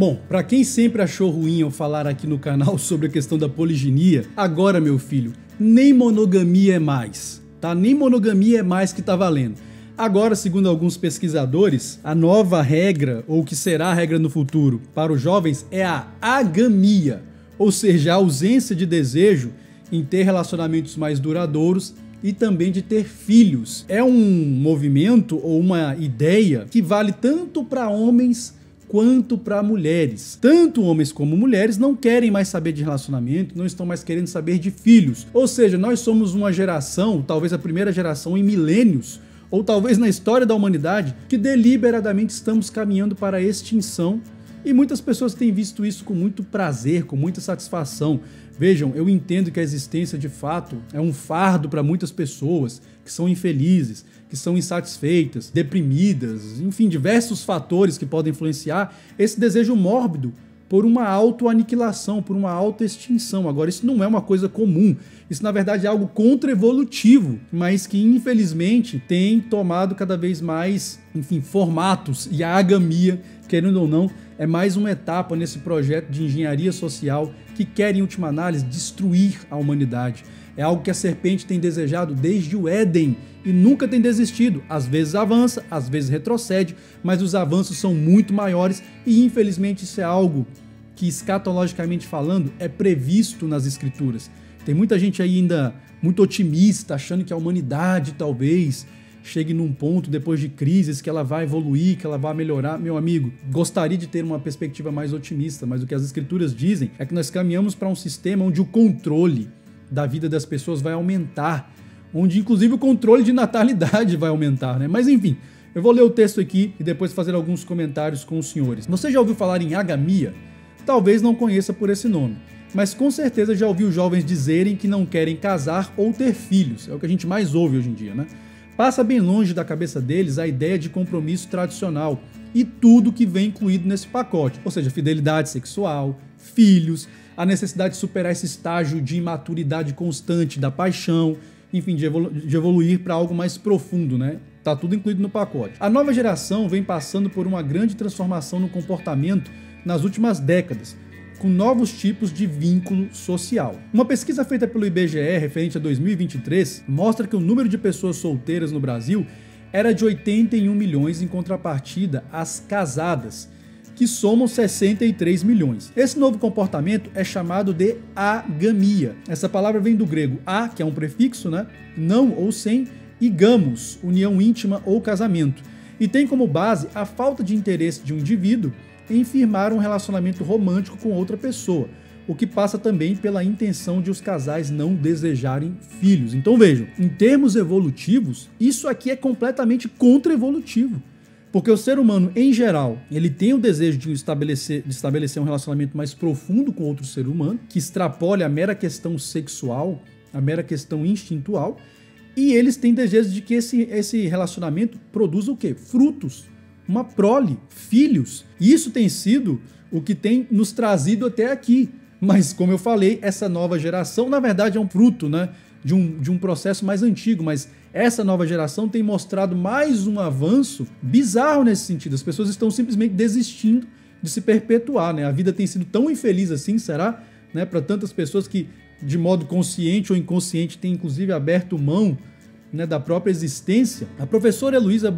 Bom, para quem sempre achou ruim eu falar aqui no canal sobre a questão da poliginia, agora, meu filho, nem monogamia é mais, tá? Nem monogamia é mais que tá valendo. Agora, segundo alguns pesquisadores, a nova regra, ou que será a regra no futuro para os jovens, é a agamia, ou seja, a ausência de desejo em ter relacionamentos mais duradouros e também de ter filhos. É um movimento ou uma ideia que vale tanto para homens quanto para mulheres. Tanto homens como mulheres não querem mais saber de relacionamento, não estão mais querendo saber de filhos. Ou seja, nós somos uma geração, talvez a primeira geração em milênios, ou talvez na história da humanidade, que deliberadamente estamos caminhando para a extinção. E muitas pessoas têm visto isso com muito prazer, com muita satisfação. Vejam, eu entendo que a existência de fato é um fardo para muitas pessoas que são infelizes, que são insatisfeitas, deprimidas, enfim, diversos fatores que podem influenciar esse desejo mórbido por uma autoaniquilação, por uma autoextinção. Agora, isso não é uma coisa comum. Isso, na verdade, é algo contra-evolutivo, mas que, infelizmente, tem tomado cada vez mais, enfim, formatos. E a agamia, querendo ou não, é mais uma etapa nesse projeto de engenharia social que quer, em última análise, destruir a humanidade. É algo que a serpente tem desejado desde o Éden e nunca tem desistido. Às vezes avança, às vezes retrocede, mas os avanços são muito maiores e, infelizmente, isso é algo que, escatologicamente falando, é previsto nas Escrituras. Tem muita gente aí ainda muito otimista, achando que a humanidade talvez chegue num ponto, depois de crises, que ela vai evoluir, que ela vai melhorar. Meu amigo, gostaria de ter uma perspectiva mais otimista, mas o que as Escrituras dizem é que nós caminhamos para um sistema onde o controle da vida das pessoas vai aumentar, onde inclusive o controle de natalidade vai aumentar, né? Mas enfim, eu vou ler o texto aqui e depois fazer alguns comentários com os senhores. Você já ouviu falar em agamia? Talvez não conheça por esse nome, mas com certeza já ouviu jovens dizerem que não querem casar ou ter filhos. É o que a gente mais ouve hoje em dia, né? Passa bem longe da cabeça deles a ideia de compromisso tradicional e tudo que vem incluído nesse pacote, ou seja, fidelidade sexual, filhos, a necessidade de superar esse estágio de imaturidade constante da paixão, enfim, de evoluir para algo mais profundo, né? Tá tudo incluído no pacote. A nova geração vem passando por uma grande transformação no comportamento nas últimas décadas, com novos tipos de vínculo social. Uma pesquisa feita pelo IBGE, referente a 2023, mostra que o número de pessoas solteiras no Brasil era de 81 milhões em contrapartida às casadas, que somam 63 milhões. Esse novo comportamento é chamado de agamia. Essa palavra vem do grego a, que é um prefixo, né? Não ou sem, e gamos, união íntima ou casamento. E tem como base a falta de interesse de um indivíduo em firmar um relacionamento romântico com outra pessoa, o que passa também pela intenção de os casais não desejarem filhos. Então vejam, em termos evolutivos, isso aqui é completamente contra-evolutivo. Porque o ser humano, em geral, ele tem o desejo de estabelecer um relacionamento mais profundo com outro ser humano, que extrapole a mera questão sexual, a mera questão instintual, e eles têm desejo de que esse relacionamento produza o quê? Frutos, uma prole, filhos. E isso tem sido o que tem nos trazido até aqui. Mas, como eu falei, essa nova geração, na verdade, é um fruto, né, de um processo mais antigo, mas essa nova geração tem mostrado mais um avanço bizarro nesse sentido. As pessoas estão simplesmente desistindo de se perpetuar, né? A vida tem sido tão infeliz assim, será? Né? Para tantas pessoas que, de modo consciente ou inconsciente, têm inclusive aberto mão, né, da própria existência. A professora Heloísa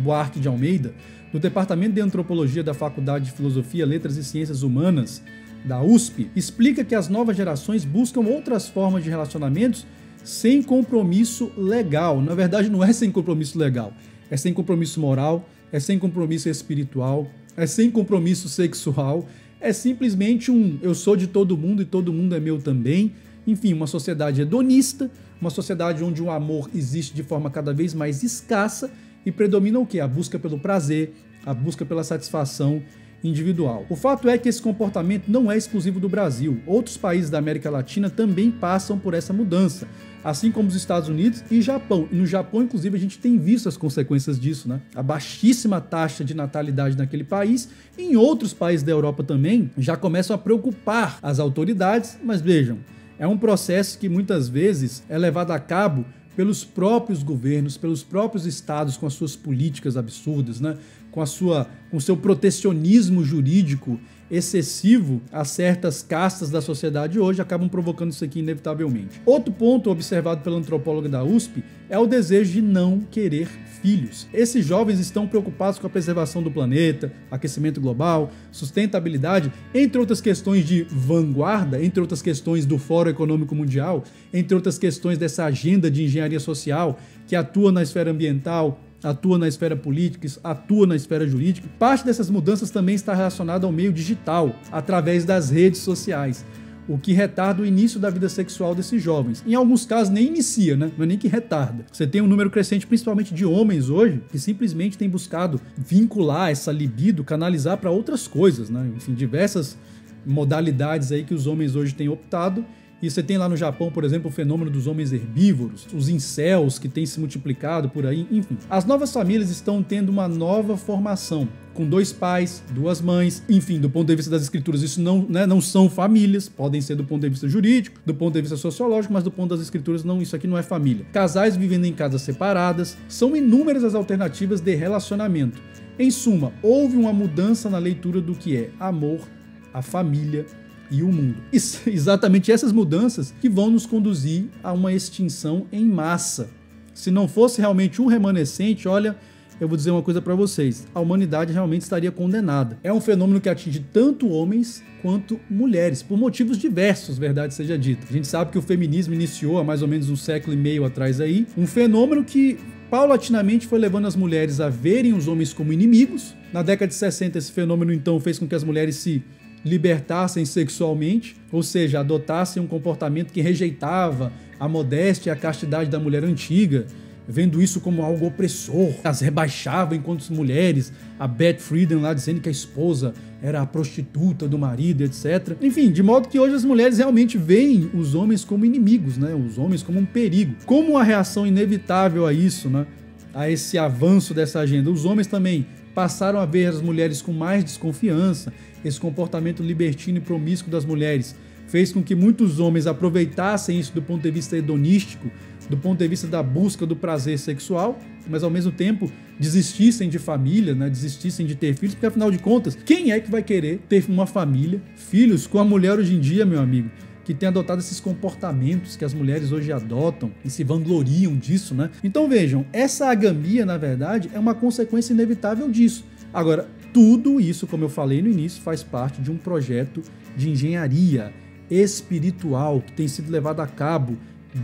Buarque de Almeida, do Departamento de Antropologia da Faculdade de Filosofia, Letras e Ciências Humanas da USP, explica que as novas gerações buscam outras formas de relacionamentos sem compromisso legal. Na verdade, não é sem compromisso legal, é sem compromisso moral, é sem compromisso espiritual, é sem compromisso sexual, é simplesmente um eu sou de todo mundo e todo mundo é meu também. Enfim, uma sociedade hedonista, uma sociedade onde o amor existe de forma cada vez mais escassa e predomina o quê? A busca pelo prazer, a busca pela satisfação individual. O fato é que esse comportamento não é exclusivo do Brasil. Outros países da América Latina também passam por essa mudança, assim como os Estados Unidos e Japão. E no Japão, inclusive, a gente tem visto as consequências disso, né? A baixíssima taxa de natalidade naquele país, e em outros países da Europa também, já começam a preocupar as autoridades, mas vejam, é um processo que muitas vezes é levado a cabo pelos próprios governos, pelos próprios estados com as suas políticas absurdas, né? com o seu protecionismo jurídico excessivo a certas castas da sociedade hoje, acabam provocando isso aqui inevitavelmente. Outro ponto observado pela antropóloga da USP é o desejo de não querer filhos. Esses jovens estão preocupados com a preservação do planeta, aquecimento global, sustentabilidade, entre outras questões de vanguarda, entre outras questões do Fórum Econômico Mundial, entre outras questões dessa agenda de engenharia social que atua na esfera ambiental, atua na esfera política, atua na esfera jurídica. Parte dessas mudanças também está relacionada ao meio digital, através das redes sociais, o que retarda o início da vida sexual desses jovens. Em alguns casos nem inicia, né? Não é nem que retarda. Você tem um número crescente, principalmente de homens hoje, que simplesmente têm buscado vincular essa libido, canalizar para outras coisas, né? Enfim, diversas modalidades aí que os homens hoje têm optado. E você tem lá no Japão, por exemplo, o fenômeno dos homens herbívoros, os incels que têm se multiplicado por aí, enfim. As novas famílias estão tendo uma nova formação, com 2 pais, 2 mães, enfim, do ponto de vista das escrituras, isso não são famílias, podem ser do ponto de vista jurídico, do ponto de vista sociológico, mas do ponto das escrituras, não, isso aqui não é família. Casais vivendo em casas separadas, são inúmeras as alternativas de relacionamento. Em suma, houve uma mudança na leitura do que é amor, a família e o mundo. Exatamente essas mudanças que vão nos conduzir a uma extinção em massa. Se não fosse realmente um remanescente, olha, eu vou dizer uma coisa para vocês, a humanidade realmente estaria condenada. É um fenômeno que atinge tanto homens quanto mulheres, por motivos diversos, verdade seja dita. A gente sabe que o feminismo iniciou há mais ou menos 1,5 século atrás aí, um fenômeno que paulatinamente foi levando as mulheres a verem os homens como inimigos. Na década de 60, esse fenômeno então fez com que as mulheres se libertassem sexualmente, ou seja, adotassem um comportamento que rejeitava a modéstia e a castidade da mulher antiga, vendo isso como algo opressor, as rebaixava enquanto mulheres, a Beth Friedan lá dizendo que a esposa era a prostituta do marido, etc. Enfim, de modo que hoje as mulheres realmente veem os homens como inimigos, né? Os homens como um perigo. Como uma reação inevitável a isso, né? A esse avanço dessa agenda, os homens também passaram a ver as mulheres com mais desconfiança. Esse comportamento libertino e promíscuo das mulheres fez com que muitos homens aproveitassem isso do ponto de vista hedonístico, do ponto de vista da busca do prazer sexual, mas ao mesmo tempo desistissem de família, né? Desistissem de ter filhos, porque afinal de contas, quem é que vai querer ter uma família, filhos com a mulher hoje em dia, meu amigo, que tem adotado esses comportamentos que as mulheres hoje adotam e se vangloriam disso, né? Então vejam, essa agamia, na verdade, é uma consequência inevitável disso. Agora, tudo isso, como eu falei no início, faz parte de um projeto de engenharia espiritual que tem sido levado a cabo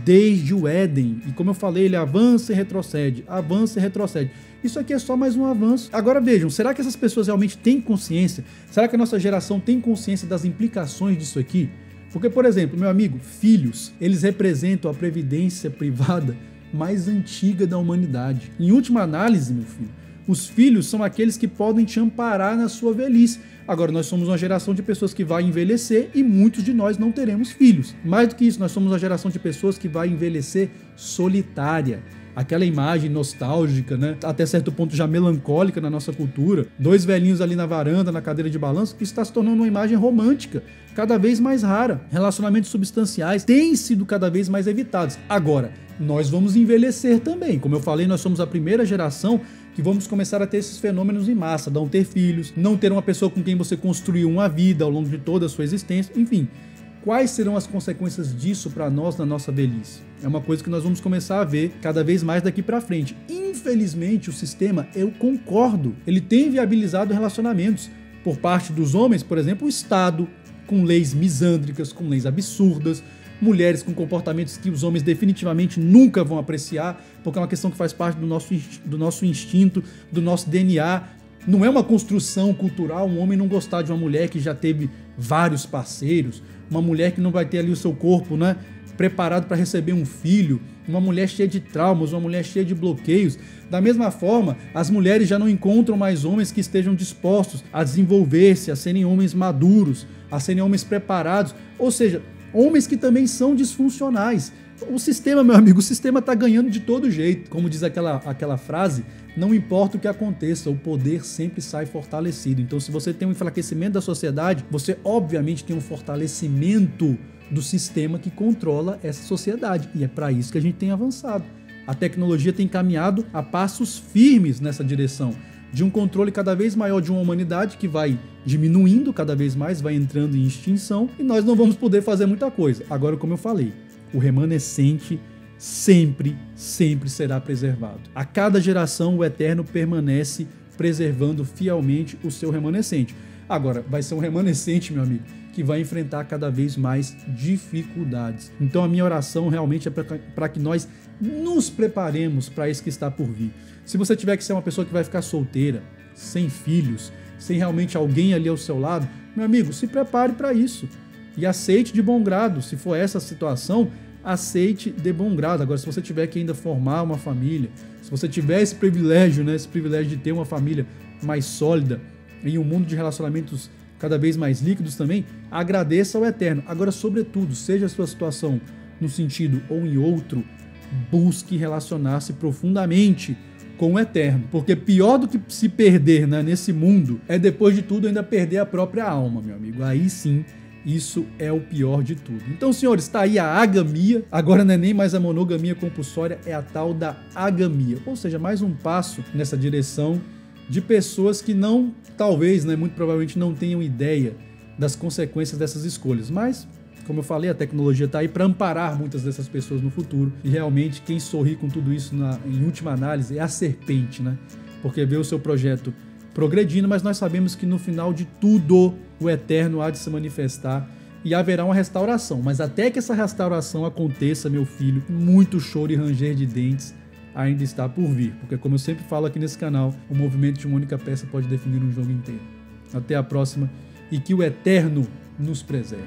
desde o Éden. E como eu falei, ele avança e retrocede, avança e retrocede. Isso aqui é só mais um avanço. Agora vejam, será que essas pessoas realmente têm consciência? Será que a nossa geração tem consciência das implicações disso aqui? Porque, por exemplo, meu amigo, filhos, eles representam a previdência privada mais antiga da humanidade. Em última análise, meu filho, os filhos são aqueles que podem te amparar na sua velhice. Agora, nós somos uma geração de pessoas que vai envelhecer e muitos de nós não teremos filhos. Mais do que isso, nós somos uma geração de pessoas que vai envelhecer solitária. Aquela imagem nostálgica, né? Até certo ponto já melancólica na nossa cultura. 2 velhinhos ali na varanda, na cadeira de balanço, isso está se tornando uma imagem romântica, cada vez mais rara. Relacionamentos substanciais têm sido cada vez mais evitados. Agora, nós vamos envelhecer também. Como eu falei, nós somos a primeira geração que vamos começar a ter esses fenômenos em massa, não ter filhos, não ter uma pessoa com quem você construiu uma vida ao longo de toda a sua existência, enfim. Quais serão as consequências disso para nós na nossa velhice? É uma coisa que nós vamos começar a ver cada vez mais daqui para frente. Infelizmente, o sistema, eu concordo, ele tem viabilizado relacionamentos por parte dos homens, por exemplo, o Estado, com leis misândricas, com leis absurdas, mulheres com comportamentos que os homens definitivamente nunca vão apreciar, porque é uma questão que faz parte do nosso instinto, do nosso DNA. Não é uma construção cultural um homem não gostar de uma mulher que já teve vários parceiros, uma mulher que não vai ter ali o seu corpo, né, preparado para receber um filho, uma mulher cheia de traumas, uma mulher cheia de bloqueios. Da mesma forma, as mulheres já não encontram mais homens que estejam dispostos a desenvolver-se, a serem homens maduros, a serem homens preparados, ou seja, homens que também são disfuncionais. O sistema, meu amigo, o sistema está ganhando de todo jeito. Como diz aquela frase, não importa o que aconteça, o poder sempre sai fortalecido. Então, se você tem um enfraquecimento da sociedade, você obviamente tem um fortalecimento do sistema que controla essa sociedade. E é para isso que a gente tem avançado. A tecnologia tem caminhado a passos firmes nessa direção, de um controle cada vez maior de uma humanidade que vai diminuindo cada vez mais, vai entrando em extinção e nós não vamos poder fazer muita coisa. Agora, como eu falei, o remanescente sempre será preservado. A cada geração, o Eterno permanece preservando fielmente o seu remanescente. Agora, vai ser um remanescente, meu amigo, que vai enfrentar cada vez mais dificuldades. Então, a minha oração realmente é para que nós nos preparemos para isso que está por vir. Se você tiver que ser uma pessoa que vai ficar solteira, sem filhos, sem realmente alguém ali ao seu lado, meu amigo, se prepare para isso. E aceite de bom grado. Se for essa a situação, aceite de bom grado. Agora, se você tiver que ainda formar uma família, se você tiver esse privilégio, né, esse privilégio de ter uma família mais sólida, em um mundo de relacionamentos cada vez mais líquidos também, agradeça ao Eterno. Agora, sobretudo, seja a sua situação num sentido ou em outro, busque relacionar-se profundamente com o Eterno. Porque pior do que se perder, né, nesse mundo é, depois de tudo, ainda perder a própria alma, meu amigo. Aí sim, isso é o pior de tudo. Então, senhores, está aí a agamia. Agora não é nem mais a monogamia compulsória, é a tal da agamia. Ou seja, mais um passo nessa direção de pessoas que não, talvez, né, muito provavelmente não tenham ideia das consequências dessas escolhas. Mas, como eu falei, a tecnologia está aí para amparar muitas dessas pessoas no futuro. E realmente quem sorri com tudo isso em última análise é a serpente, né? Porque vê o seu projeto progredindo, mas nós sabemos que no final de tudo o Eterno há de se manifestar e haverá uma restauração. Mas até que essa restauração aconteça, meu filho, muito choro e ranger de dentes ainda está por vir. Porque, como eu sempre falo aqui nesse canal, o movimento de uma única peça pode definir um jogo inteiro. Até a próxima e que o Eterno nos preserve.